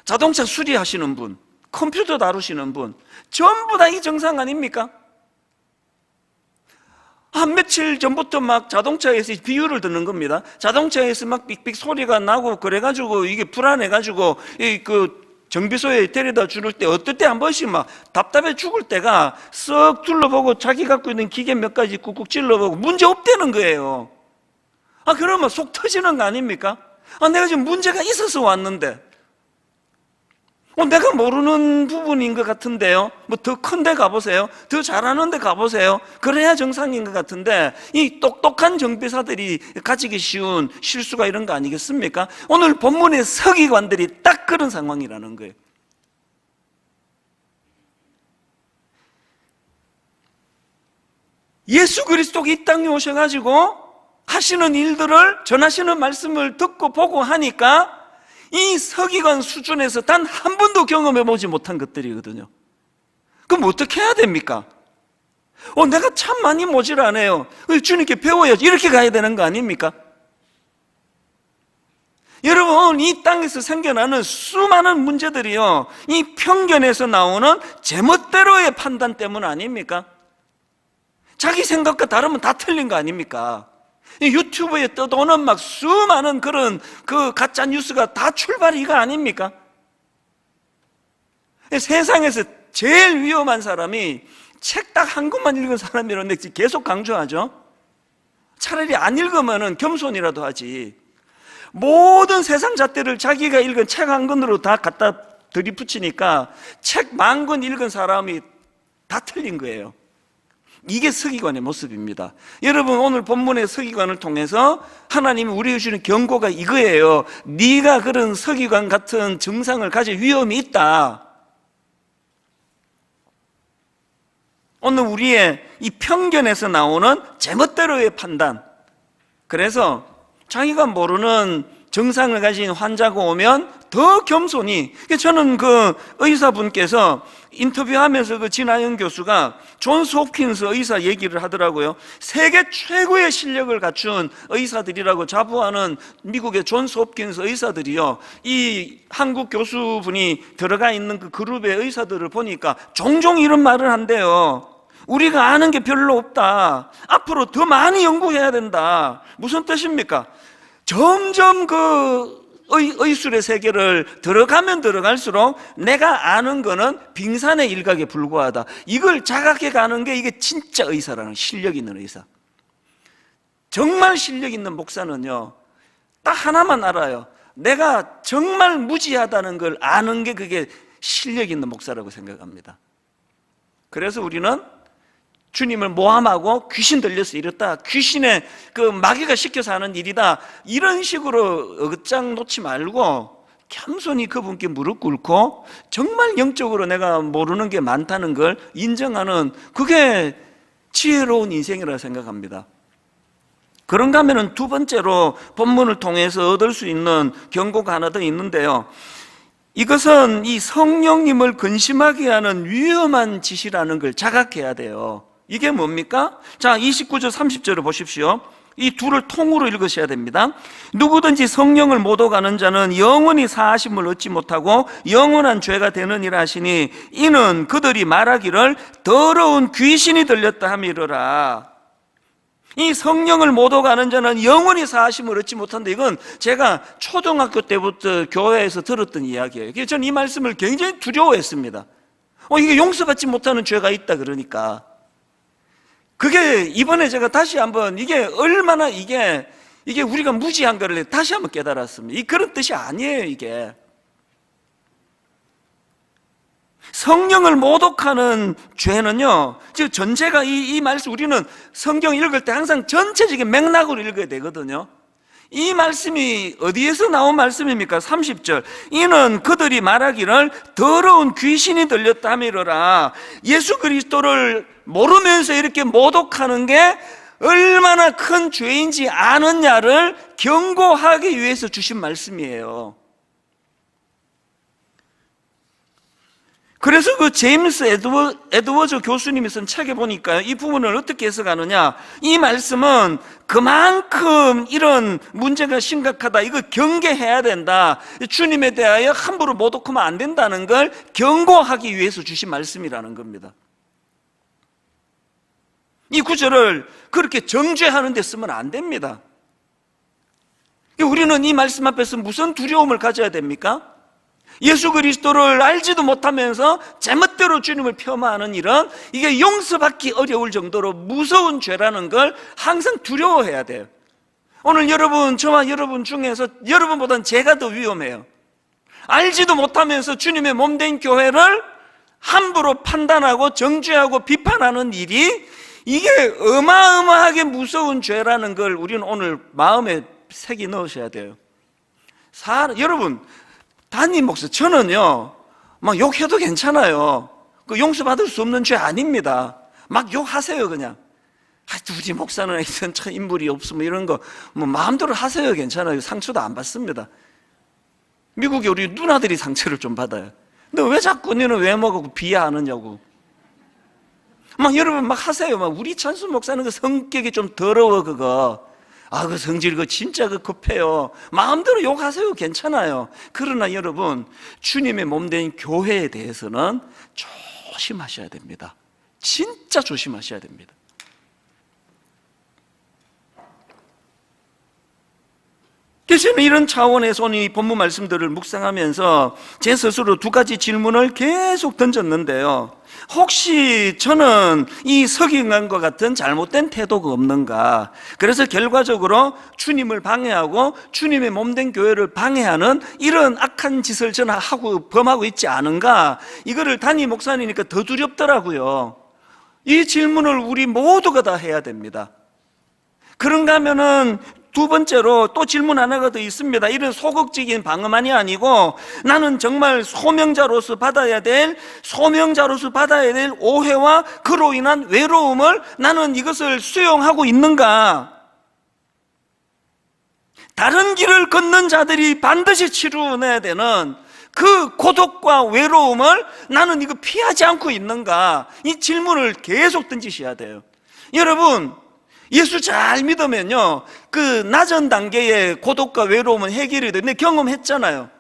자동차 수리하시는 분, 컴퓨터 다루시는 분, 전부 다 이 정상 아닙니까? 한 며칠 전부터 막 자동차에서 비유를 듣는 겁니다. 자동차에서 막 삑삑 소리가 나고 그래가지고 이게 불안해가지고 정비소에 데려다 줄 때 어떨 때 한 번씩 막 답답해 죽을 때가 쓱 둘러보고 자기 갖고 있는 기계 몇 가지 꾹꾹 찔러보고 문제 없다는 거예요. 그러면 속 터지는 거 아닙니까? 내가 지금 문제가 있어서 왔는데, 내가 모르는 부분인 것 같은데요, 뭐 더 큰 데 가보세요, 더 잘하는 데 가보세요. 그래야 정상인 것 같은데, 이 똑똑한 정비사들이 가지기 쉬운 실수가 이런 거 아니겠습니까? 오늘 본문의 서기관들이 딱 그런 상황이라는 거예요. 예수 그리스도가 이 땅에 오셔가지고 하시는 일들을, 전하시는 말씀을 듣고 보고 하니까 이 서기관 수준에서 단 한 번도 경험해보지 못한 것들이거든요. 그럼 어떻게 해야 됩니까? 내가 참 많이 모질하네요, 주님께 배워야지, 이렇게 가야 되는 거 아닙니까? 여러분, 이 땅에서 생겨나는 수많은 문제들이요, 이 편견에서 나오는 제멋대로의 판단 때문 아닙니까? 자기 생각과 다르면 다 틀린 거 아닙니까? 유튜브에 떠도는 막 수많은 그런 가짜 뉴스가 다 출발이 이거 아닙니까? 세상에서 제일 위험한 사람이 책 딱 한 권만 읽은 사람이라는데 계속 강조하죠. 차라리 안 읽으면 겸손이라도 하지. 모든 세상 잣대를 자기가 읽은 책 한 권으로 다 갖다 들이붙이니까 책 10,000권 읽은 사람이 다 틀린 거예요. 이게 서기관의 모습입니다. 여러분, 오늘 본문의 서기관을 통해서 하나님이 우리에게 주는 경고가 이거예요. 네가 그런 서기관 같은 증상을 가질 위험이 있다. 오늘 우리의 이 편견에서 나오는 제멋대로의 판단, 그래서 자기가 모르는 증상을 가진 환자가 오면 더 겸손히, 저는 의사분께서 인터뷰하면서 진아영 교수가 존스 홉킨스 의사 얘기를 하더라고요. 세계 최고의 실력을 갖춘 의사들이라고 자부하는 미국의 존스 홉킨스 의사들이요, 이 한국 교수분이 들어가 있는 그 그룹의 의사들을 보니까 종종 이런 말을 한대요. 우리가 아는 게 별로 없다. 앞으로 더 많이 연구해야 된다. 무슨 뜻입니까? 점점 의술의 세계를 들어가면 들어갈수록 내가 아는 거는 빙산의 일각에 불과하다. 이걸 자각해 가는 게 이게 진짜 의사라는, 실력 있는 의사. 정말 실력 있는 목사는요, 딱 하나만 알아요. 내가 정말 무지하다는 걸 아는 게 그게 실력 있는 목사라고 생각합니다. 그래서 우리는 주님을 모함하고 귀신 들려서 이랬다, 귀신의 마귀가 시켜서 하는 일이다, 이런 식으로 어긋장 놓지 말고 겸손히 그분께 무릎 꿇고 정말 영적으로 내가 모르는 게 많다는 걸 인정하는, 그게 지혜로운 인생이라고 생각합니다. 그런가 하면 두 번째로 본문을 통해서 얻을 수 있는 경고가 하나 더 있는데요, 이것은 이 성령님을 근심하게 하는 위험한 짓이라는 걸 자각해야 돼요. 이게 뭡니까? 자, 29절 30절을 보십시오. 이 둘을 통으로 읽으셔야 됩니다. 누구든지 성령을 못 오가는 자는 영원히 사하심을 얻지 못하고 영원한 죄가 되느니라 하시니, 이는 그들이 말하기를 더러운 귀신이 들렸다 함이러라. 이 성령을 못 오가는 자는 영원히 사하심을 얻지 못한다. 이건 제가 초등학교 때부터 교회에서 들었던 이야기예요. 그래서 저는 이 말씀을 굉장히 두려워했습니다. 이게 용서받지 못하는 죄가 있다 그러니까. 그게 이번에 제가 다시 한번 이게 얼마나 이게 우리가 무지한 거를 다시 한번 깨달았습니다. 그런 뜻이 아니에요, 이게. 성령을 모독하는 죄는요, 즉 전체가 이 말씀, 우리는 성경 읽을 때 항상 전체적인 맥락으로 읽어야 되거든요. 이 말씀이 어디에서 나온 말씀입니까? 30절. 이는 그들이 말하기를 더러운 귀신이 들렸다 하미러라. 예수 그리스도를 모르면서 이렇게 모독하는 게 얼마나 큰 죄인지 아느냐를 경고하기 위해서 주신 말씀이에요. 그래서 그 제임스 에드워즈 교수님이 쓴 책에 보니까요, 이 부분을 어떻게 해석하느냐, 이 말씀은 그만큼 이런 문제가 심각하다, 이거 경계해야 된다, 주님에 대하여 함부로 모독하면 안 된다는 걸 경고하기 위해서 주신 말씀이라는 겁니다. 이 구절을 그렇게 정죄하는 데 쓰면 안 됩니다. 우리는 이 말씀 앞에서 무슨 두려움을 가져야 됩니까? 예수 그리스도를 알지도 못하면서 제멋대로 주님을 폄하하는 일은 이게 용서받기 어려울 정도로 무서운 죄라는 걸 항상 두려워해야 돼요. 오늘 여러분, 저와 여러분 중에서 여러분보다는 제가 더 위험해요. 알지도 못하면서 주님의 몸된 교회를 함부로 판단하고 정죄하고 비판하는 일이, 이게 어마어마하게 무서운 죄라는 걸 우리는 오늘 마음에 새겨 넣으셔야 돼요. 여러분, 담임 목사, 저는요, 막 욕해도 괜찮아요. 그 용서받을 수 없는 죄 아닙니다. 막 욕하세요, 그냥. 우리 목사는 이런 참 인물이 없으면 이런 거, 뭐 마음대로 하세요, 괜찮아요. 상처도 안 받습니다. 미국에 우리 누나들이 상처를 좀 받아요. 근데 왜 자꾸 너는 외모하고 비하하느냐고. 막 여러분 막 하세요. 막 우리 찬수 목사는 그 성격이 좀 더러워, 그거. 그 성질 진짜 급해요. 마음대로 욕하세요. 괜찮아요. 그러나 여러분, 주님의 몸된 교회에 대해서는 조심하셔야 됩니다. 진짜 조심하셔야 됩니다. 그래서 저는 이런 차원에서 오늘 이 본문 말씀들을 묵상하면서 제 스스로 두 가지 질문을 계속 던졌는데요. 혹시 저는 이 서기관과 같은 잘못된 태도가 없는가? 그래서 결과적으로 주님을 방해하고 주님의 몸된 교회를 방해하는 이런 악한 짓을 저는 범하고 있지 않은가? 이거를 담임 목사니까 더 두렵더라고요. 이 질문을 우리 모두가 다 해야 됩니다. 그런가 하면은 두 번째로 또 질문 하나가 더 있습니다. 이런 소극적인 방어만이 아니고 나는 정말 소명자로서 받아야 될 오해와 그로 인한 외로움을 나는 이것을 수용하고 있는가? 다른 길을 걷는 자들이 반드시 치루내야 되는 그 고독과 외로움을 나는 이거 피하지 않고 있는가? 이 질문을 계속 던지셔야 돼요. 여러분, 예수 잘 믿으면요, 그 낮은 단계의 고독과 외로움은 해결이 돼요. 근데 경험했잖아요.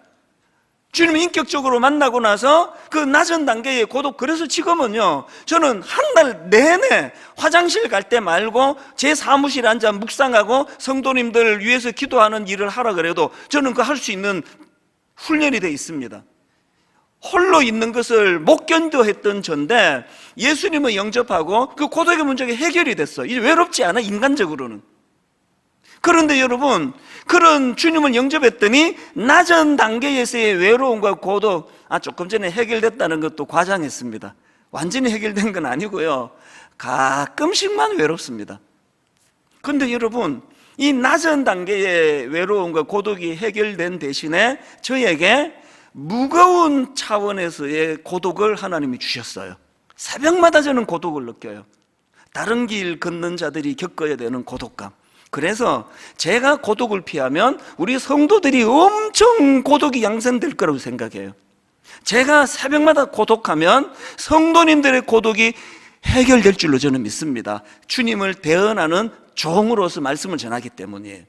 주님 인격적으로 만나고 나서 그 낮은 단계의 고독, 그래서 지금은요, 저는 한 달 내내 화장실 갈 때 말고 제 사무실에 앉아 묵상하고 성도님들 위해서 기도하는 일을 하라 그래도 저는 그 할 수 있는 훈련이 되어 있습니다. 홀로 있는 것을 못 견뎌했던 전데 예수님을 영접하고 그 고독의 문제가 해결이 됐어. 이제 외롭지 않아, 인간적으로는. 그런데 여러분, 그런 주님을 영접했더니 낮은 단계에서의 외로움과 고독, 조금 전에 해결됐다는 것도 과장했습니다. 완전히 해결된 건 아니고요, 가끔씩만 외롭습니다. 그런데 여러분, 이 낮은 단계의 외로움과 고독이 해결된 대신에 저에게 무거운 차원에서의 고독을 하나님이 주셨어요. 새벽마다 저는 고독을 느껴요. 다른 길 걷는 자들이 겪어야 되는 고독감. 그래서 제가 고독을 피하면 우리 성도들이 엄청 고독이 양산될 거라고 생각해요. 제가 새벽마다 고독하면 성도님들의 고독이 해결될 줄로 저는 믿습니다. 주님을 대언하는 종으로서 말씀을 전하기 때문이에요.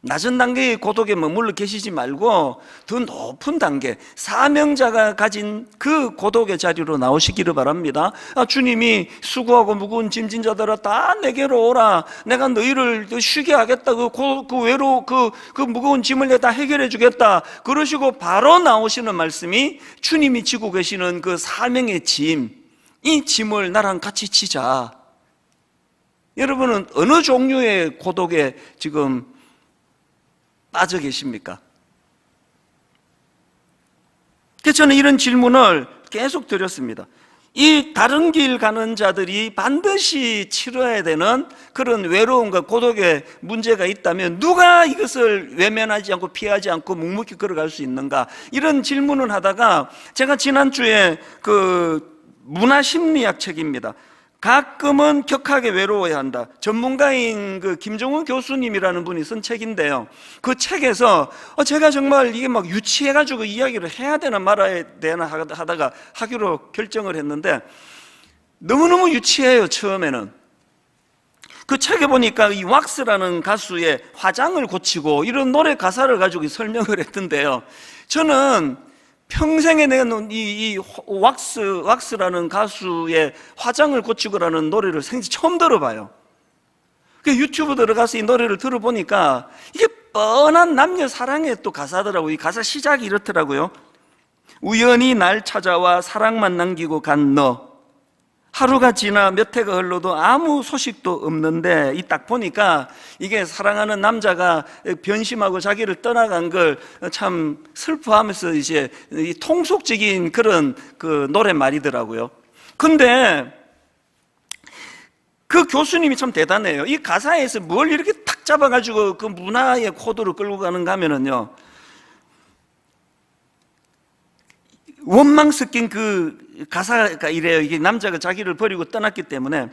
낮은 단계의 고독에 머물러 계시지 말고 더 높은 단계, 사명자가 가진 그 고독의 자리로 나오시기를 바랍니다. 주님이 수고하고 무거운 짐진 자들아 다 내게로 오라. 내가 너희를 쉬게 하겠다. 그 무거운 짐을 내가 다 해결해 주겠다. 그러시고 바로 나오시는 말씀이 주님이 지고 계시는 그 사명의 짐, 이 짐을 나랑 같이 지자. 여러분은 어느 종류의 고독에 지금 빠져 계십니까? 그래서 저는 이런 질문을 계속 드렸습니다. 이 다른 길 가는 자들이 반드시 치러야 되는 그런 외로움과 고독의 문제가 있다면 누가 이것을 외면하지 않고 피하지 않고 묵묵히 걸어갈 수 있는가, 이런 질문을 하다가 제가 지난주에 그 문화심리학 책입니다. 가끔은 격하게 외로워야 한다, 전문가인 그 김정훈 교수님이라는 분이 쓴 책인데요, 그 책에서 제가 정말 이게 막 유치해가지고 이야기를 해야 되나 말아야 되나 하다가 하기로 결정을 했는데, 너무너무 유치해요. 처음에는 그 책에 보니까 이 왁스라는 가수의 화장을 고치고 이런 노래 가사를 가지고 설명을 했던데요, 저는 평생에 내가 이 왁스라는 가수의 화장을 고치고라는 노래를 생전 처음 들어봐요. 그 유튜브 들어가서 이 노래를 들어보니까 이게 뻔한 남녀 사랑의 또 가사더라고요. 이 가사 시작이 이렇더라고요. 우연히 날 찾아와 사랑만 남기고 간 너, 하루가 지나 몇 해가 흘러도 아무 소식도 없는데, 이 딱 보니까 이게 사랑하는 남자가 변심하고 자기를 떠나간 걸 참 슬퍼하면서 이제 이 통속적인 그런 그 노랫말이더라고요. 근데 그 교수님이 참 대단해요. 이 가사에서 뭘 이렇게 탁 잡아가지고 그 문화의 코드로 끌고 가는가 하면은요, 원망 섞인 그 가사가 이래요. 이게 남자가 자기를 버리고 떠났기 때문에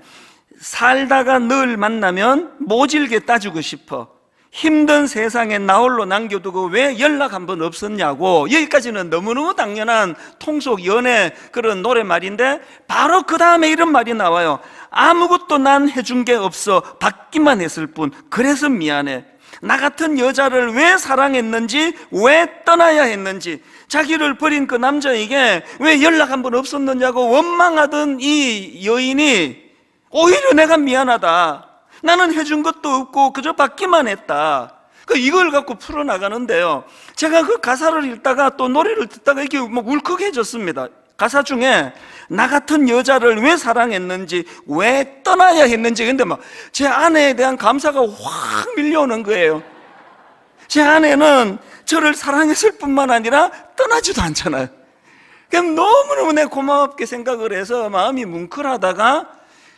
살다가 늘 만나면 모질게 따지고 싶어, 힘든 세상에 나 홀로 남겨두고 왜 연락 한 번 없었냐고. 여기까지는 너무너무 당연한 통속 연애 그런 노래말인데, 바로 그 다음에 이런 말이 나와요. 아무것도 난 해준 게 없어, 받기만 했을 뿐. 그래서 미안해. 나 같은 여자를 왜 사랑했는지, 왜 떠나야 했는지, 자기를 버린 그 남자에게 왜 연락 한 번 없었느냐고 원망하던 이 여인이 오히려 내가 미안하다, 나는 해준 것도 없고 그저 받기만 했다, 이걸 갖고 풀어나가는데요, 제가 그 가사를 읽다가 또 노래를 듣다가 이렇게 막 울컥해졌습니다. 가사 중에 나 같은 여자를 왜 사랑했는지, 왜 떠나야 했는지, 근데 막 제 아내에 대한 감사가 확 밀려오는 거예요. 제 아내는 저를 사랑했을 뿐만 아니라 떠나지도 않잖아요. 그럼 너무너무 내가 고맙게 생각을 해서 마음이 뭉클하다가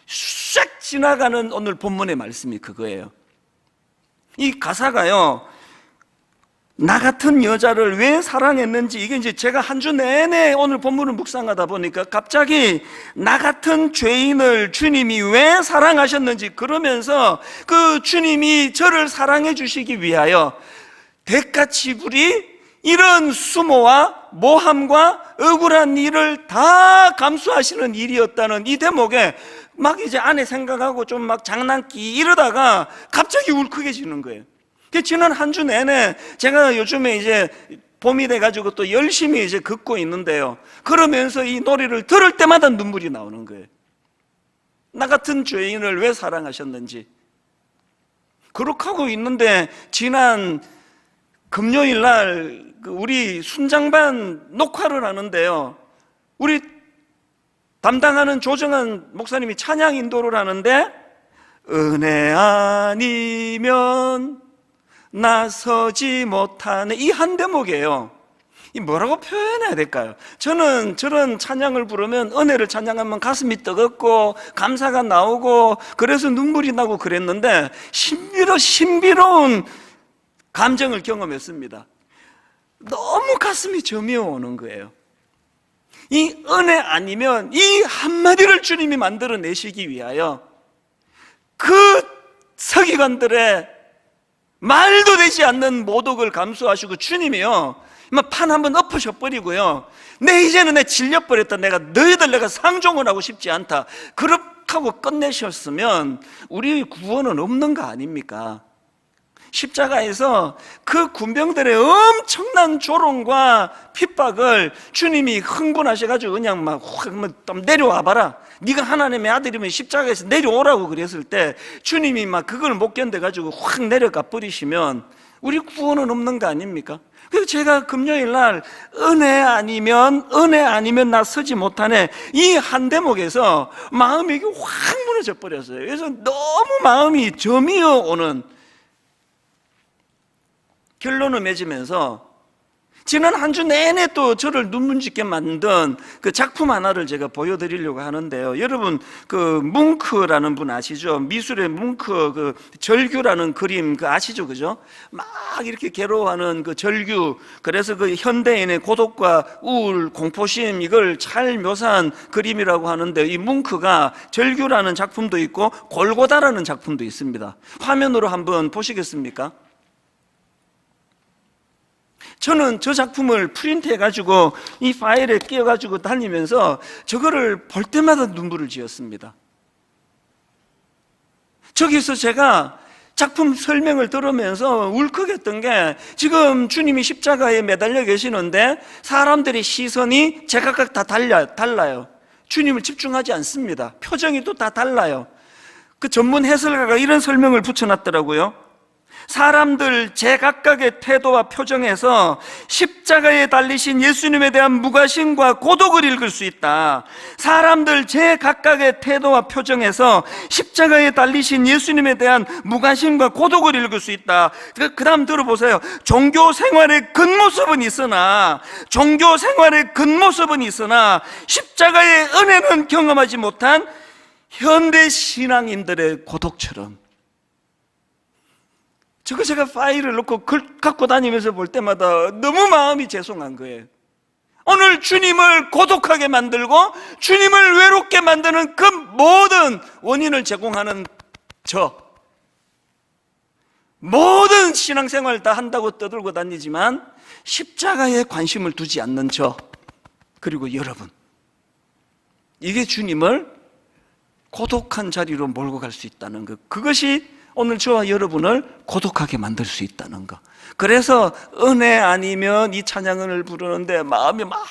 싹 지나가는 오늘 본문의 말씀이 그거예요. 이 가사가요, 나 같은 여자를 왜 사랑했는지, 이게 이제 제가 한 주 내내 오늘 본문을 묵상하다 보니까 갑자기 나 같은 죄인을 주님이 왜 사랑하셨는지, 그러면서 그 주님이 저를 사랑해 주시기 위하여 대가 지불이 이런 수모와 모함과 억울한 일을 다 감수하시는 일이었다는 이 대목에 막 이제 안에 생각하고 좀 막 장난기 이러다가 갑자기 울컥해지는 거예요. 지난 한 주 내내 제가 요즘에 이제 봄이 돼가지고 또 열심히 이제 걷고 있는데요, 그러면서 이 노래를 들을 때마다 눈물이 나오는 거예요. 나 같은 죄인을 왜 사랑하셨는지. 그렇게 하고 있는데 지난 금요일 날 우리 순장반 녹화를 하는데요, 우리 담당하는 조정한 목사님이 찬양 인도를 하는데, 은혜 아니면 나서지 못하네, 이 한 대목이에요. 이 뭐라고 표현해야 될까요? 저는 저런 찬양을 부르면, 은혜를 찬양하면 가슴이 뜨겁고 감사가 나오고 그래서 눈물이 나고 그랬는데, 신비로운 감정을 경험했습니다. 너무 가슴이 저미어 오는 거예요. 이 은혜 아니면, 이 한마디를 주님이 만들어내시기 위하여 그 서기관들의 말도 되지 않는 모독을 감수하시고 주님이요, 판 한번 엎으셔버리고요, 이제는 내 질려버렸다, 내가 너희들 내가 상종을 하고 싶지 않다, 그렇게 하고 끝내셨으면 우리 구원은 없는 거 아닙니까? 십자가에서 그 군병들의 엄청난 조롱과 핍박을 주님이 흥분하셔가지고 그냥 막 내려와 봐라, 네가 하나님의 아들이면 십자가에서 내려오라고 그랬을 때 주님이 막 그걸 못 견뎌가지고 확 내려가 버리시면 우리 구원은 없는 거 아닙니까? 그래서 제가 금요일 날 은혜 아니면 나 서지 못하네, 이 한 대목에서 마음이 확 무너져 버렸어요. 그래서 너무 마음이 저미어 오는 결론을 맺으면서, 지난 한 주 내내 또 저를 눈물짓게 만든 그 작품 하나를 제가 보여드리려고 하는데요. 여러분, 그 뭉크라는 분 아시죠? 미술의 뭉크, 그 절규라는 그림 그 아시죠? 그죠? 막 이렇게 괴로워하는 그 절규. 그래서 그 현대인의 고독과 우울, 공포심 이걸 잘 묘사한 그림이라고 하는데, 이 뭉크가 절규라는 작품도 있고 골고다라는 작품도 있습니다. 화면으로 한번 보시겠습니까? 저는 저 작품을 프린트해가지고 이 파일에 끼워가지고 다니면서 저거를 볼 때마다 눈물을 지었습니다. 저기서 제가 작품 설명을 들으면서 울컥했던 게, 지금 주님이 십자가에 매달려 계시는데 사람들의 시선이 제각각 다 달라요. 주님을 집중하지 않습니다. 표정이 또 다 달라요. 그 전문 해설가가 이런 설명을 붙여놨더라고요. 사람들 제각각의 태도와 표정에서 십자가에 달리신 예수님에 대한 무관심과 고독을 읽을 수 있다. 사람들 제각각의 태도와 표정에서 십자가에 달리신 예수님에 대한 무관심과 고독을 읽을 수 있다. 그 다음 들어보세요. 종교 생활의 겉모습은 있으나 십자가의 은혜는 경험하지 못한 현대 신앙인들의 고독처럼. 저거 제가 파일을 넣고 갖고 다니면서 볼 때마다 너무 마음이 죄송한 거예요. 오늘 주님을 고독하게 만들고 주님을 외롭게 만드는 그 모든 원인을 제공하는 모든 신앙생활 다 한다고 떠들고 다니지만 십자가에 관심을 두지 않는 그리고 여러분, 이게 주님을 고독한 자리로 몰고 갈 수 있다는 것, 그것이 오늘 저와 여러분을 고독하게 만들 수 있다는 것. 그래서 은혜 아니면 이 찬양을 부르는데 마음이 막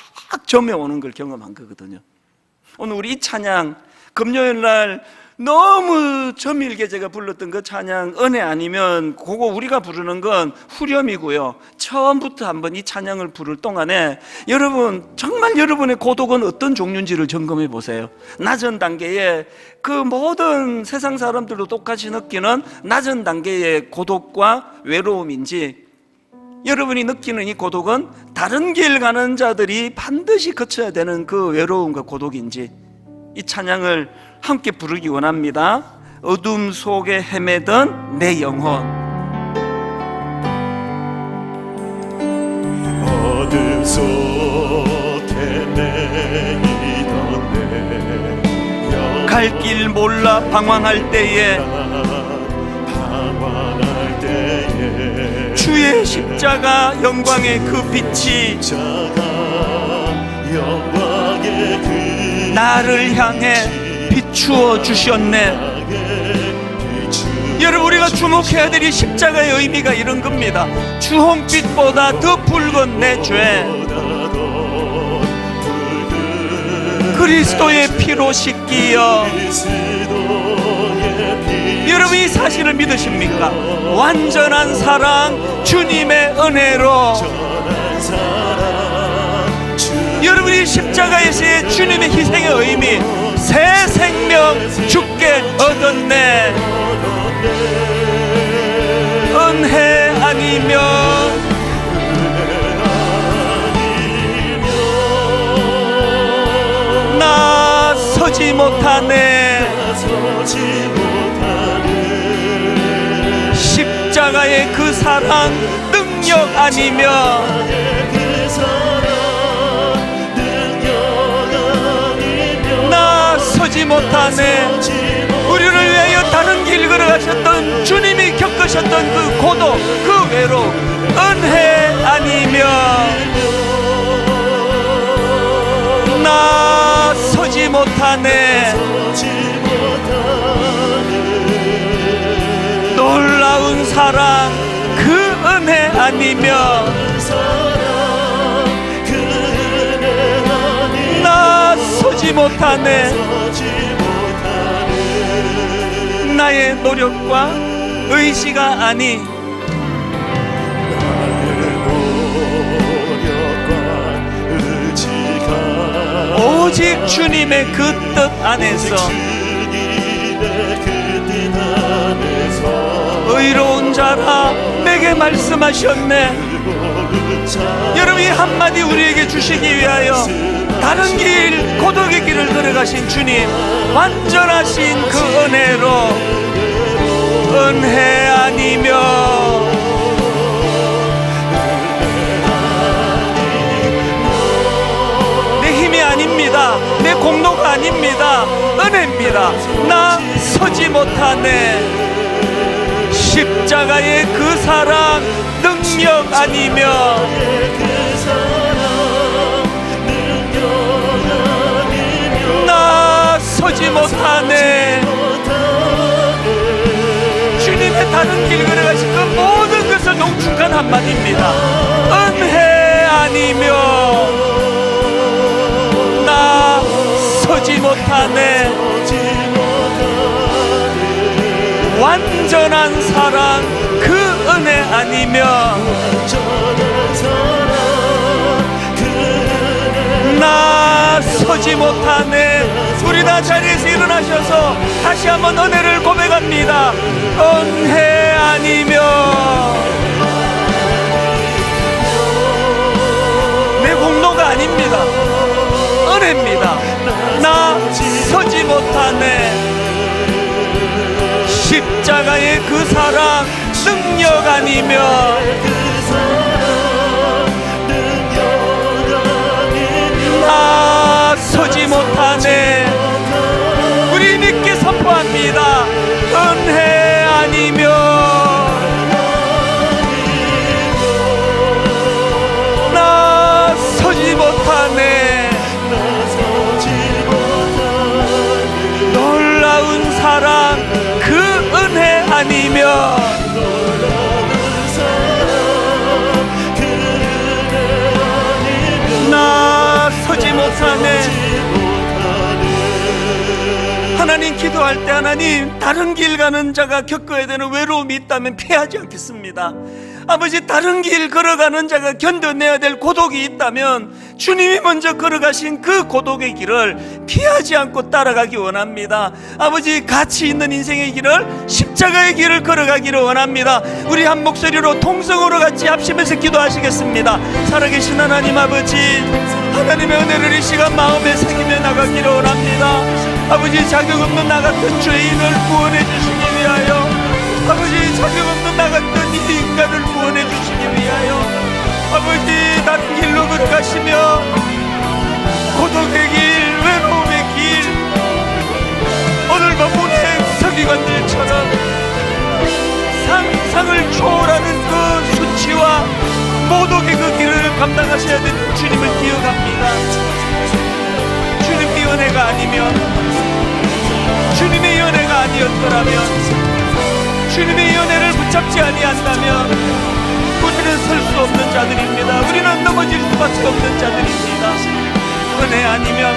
점여오는 걸 경험한 거거든요. 오늘 우리 이 찬양, 금요일 날 너무 저밀게 제가 불렀던 그 찬양 은혜 아니면 그거 우리가 부르는 건 후렴이고요. 처음부터 한번 이 찬양을 부를 동안에 여러분, 정말 여러분의 고독은 어떤 종류인지를 점검해 보세요. 낮은 단계에 그 모든 세상 사람들도 똑같이 느끼는 낮은 단계의 고독과 외로움인지, 여러분이 느끼는 이 고독은 다른 길 가는 자들이 반드시 거쳐야 되는 그 외로움과 고독인지, 이 찬양을 함께 부르기 원합니다. 어둠 속에 헤매던 내 영혼. 어둠 속에 헤매던 내 영혼, 갈 길 몰라 방황할 때에 주의 십자가 영광의 그 빛이 나를 향해 비추어 주셨네. 여러분, 우리가 주목해야 될 이 십자가의 의미가 이런 겁니다. 주홍빛보다 더 붉은 내 죄, 그리스도의 피로 씻기어. 여러분, 이 사실을 믿으십니까? 완전한 사랑, 주님의 은혜로 여러분이 십자가에서의 주님의 희생의 의미, 새 생명 주께 얻었네. 은혜 아니면 나 서지 못하네. 십자가의 그 사랑 능력 아니면 서지 못하네. 우리를 위하여 다른 길 걸어가셨던 주님이 겪으셨던 그 고독, 그 외로움, 은혜 아니면 나 서지 못하네. 놀라운 사랑, 그 은혜 아니면 나 서지 못하네. 나의 노력과 의지가 아닌 오직 주님의 그 뜻 안에서 의로운 자라 내게 말씀하셨네. 여러분, 이 한마디 우리에게 주시기 위하여 다른 길, 고독의 길을 걸어가신 주님, 완전하신 그 은혜로, 은혜 아니며 내 힘이 아닙니다, 내 공로가 아닙니다, 은혜입니다. 나 서지 못하네. 십자가의 그 사랑, 능력 아니며 나 서지 못하네. 주님의 다른 길 걸어가신 그 모든 것을 농축한 한마디입니다. 은혜 아니며 나 서지 못하네. 완전한 사랑, 그 은혜 아니며 나 서지 못하네. 우리 다 자리에서 일어나셔서 다시 한번 은혜를 고백합니다. 은혜 아니며 내 공로가 아닙니다, 은혜입니다. 나 서지 못하네. 십자가의 그 사랑, 능력 아니며 나 서지 못하네. 우리 믿게 선포합니다. 은혜 아니며 나 서지 못하네. 놀라운 사랑, 그 은혜 아니며 나 서지 못하네. 하나님, 기도할 때 하나님, 다른 길 가는 자가 겪어야 되는 외로움이 있다면 피하지 않겠습니다. 아버지, 다른 길 걸어가는 자가 견뎌내야 될 고독이 있다면 주님이 먼저 걸어가신 그 고독의 길을 피하지 않고 따라가기 원합니다. 아버지, 가치 있는 인생의 길을, 십자가의 길을 걸어가기를 원합니다. 우리 한 목소리로 통성으로 같이 합심해서 기도하시겠습니다. 살아계신 하나님 아버지, 하나님의 은혜를 이 시간 마음에 새기며 나가기를 원합니다. 아버지, 자격 없는 나 같은 죄인을 구원해 주시기 위하여, 아버지, 자격 없는 나 같은 이 인간을 구원해 주시기 위하여, 아버지, 다른 길로 걸어가시며 고독의 길, 외로움의 길, 오늘 본문의 서기관들처럼 상상을 초월하는 그 수치와 모독의 그 길을 감당하셔야 되는 주님을 기억합니다. 주님의 은혜가 아니면, 주님의 은혜가 아니었더라면, 주님의 은혜를 붙잡지 아니한다면 우리는 설 수 없는 자들입니다. 우리는 넘어질 수밖에 없는 자들입니다. 은혜 아니면,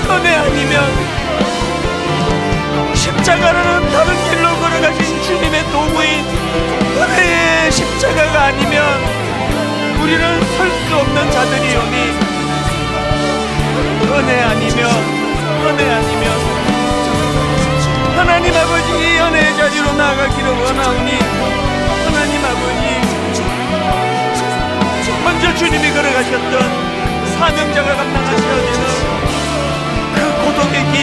은혜 아니면, 십자가라는 다른 길로 걸어가신 주님의 도구인 은혜의 십자가가 아니면 우리는 설 수 없는 자들이오니, 은혜 아니면, 은혜 아니면 하나님 아버지, 이 은혜의 자리로 나아가기를 원하오니, 하나님 아버지, 먼저 주님이 걸어가셨던 사명자가 감당하셔야 되는 그 고독의 길,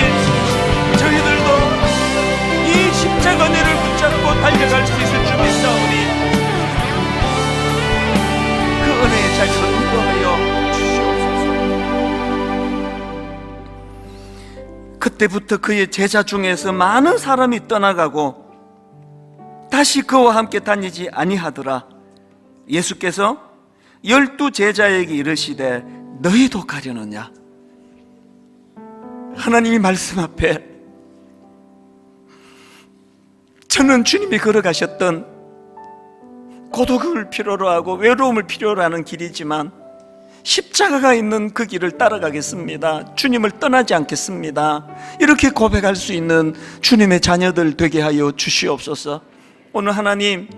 저희들도 이 십자가 은혜를 붙잡고 달려갈 수 있을 줄 믿사오니 그 은혜의 자리로 인도하여 주시옵소서. 그때부터 그의 제자 중에서 많은 사람이 떠나가고 다시 그와 함께 다니지 아니하더라. 예수께서 12 제자에게 이르시되 너희도 가려느냐? 하나님이 말씀 앞에 저는 주님이 걸어가셨던 고독을 필요로 하고 외로움을 필요로 하는 길이지만 십자가가 있는 그 길을 따라가겠습니다. 주님을 떠나지 않겠습니다. 이렇게 고백할 수 있는 주님의 자녀들 되게 하여 주시옵소서. 오늘 하나님,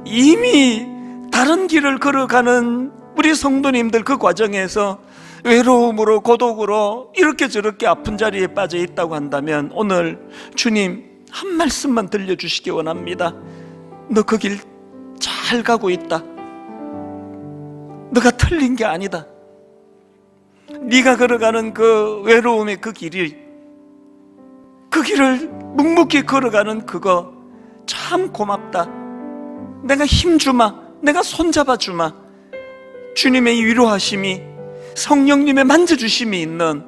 이미 다른 길을 걸어가는 우리 성도님들 그 과정에서 외로움으로 고독으로 이렇게 저렇게 아픈 자리에 빠져 있다고 한다면 오늘 주님 한 말씀만 들려주시기 원합니다. 너 그 길 잘 가고 있다. 너가 틀린 게 아니다. 네가 걸어가는 그 외로움의 그 길을 묵묵히 걸어가는 그거 참 고맙다. 내가 힘주마, 내가 손잡아 주마. 주님의 위로하심이, 성령님의 만져주심이 있는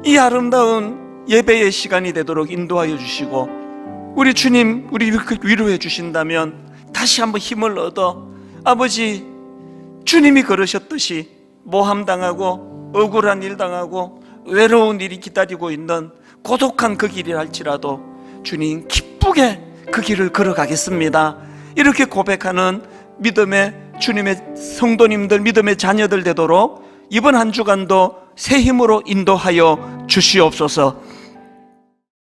이 아름다운 예배의 시간이 되도록 인도하여 주시고, 우리 주님 우리 위로해 주신다면 다시 한번 힘을 얻어 아버지, 주님이 걸으셨듯이 모함당하고 억울한 일 당하고 외로운 일이 기다리고 있는 고독한 그 길이 할지라도 주님 기쁘게 그 길을 걸어가겠습니다. 이렇게 고백하는 믿음의 주님의 성도님들, 믿음의 자녀들 되도록 이번 한 주간도 새 힘으로 인도하여 주시옵소서.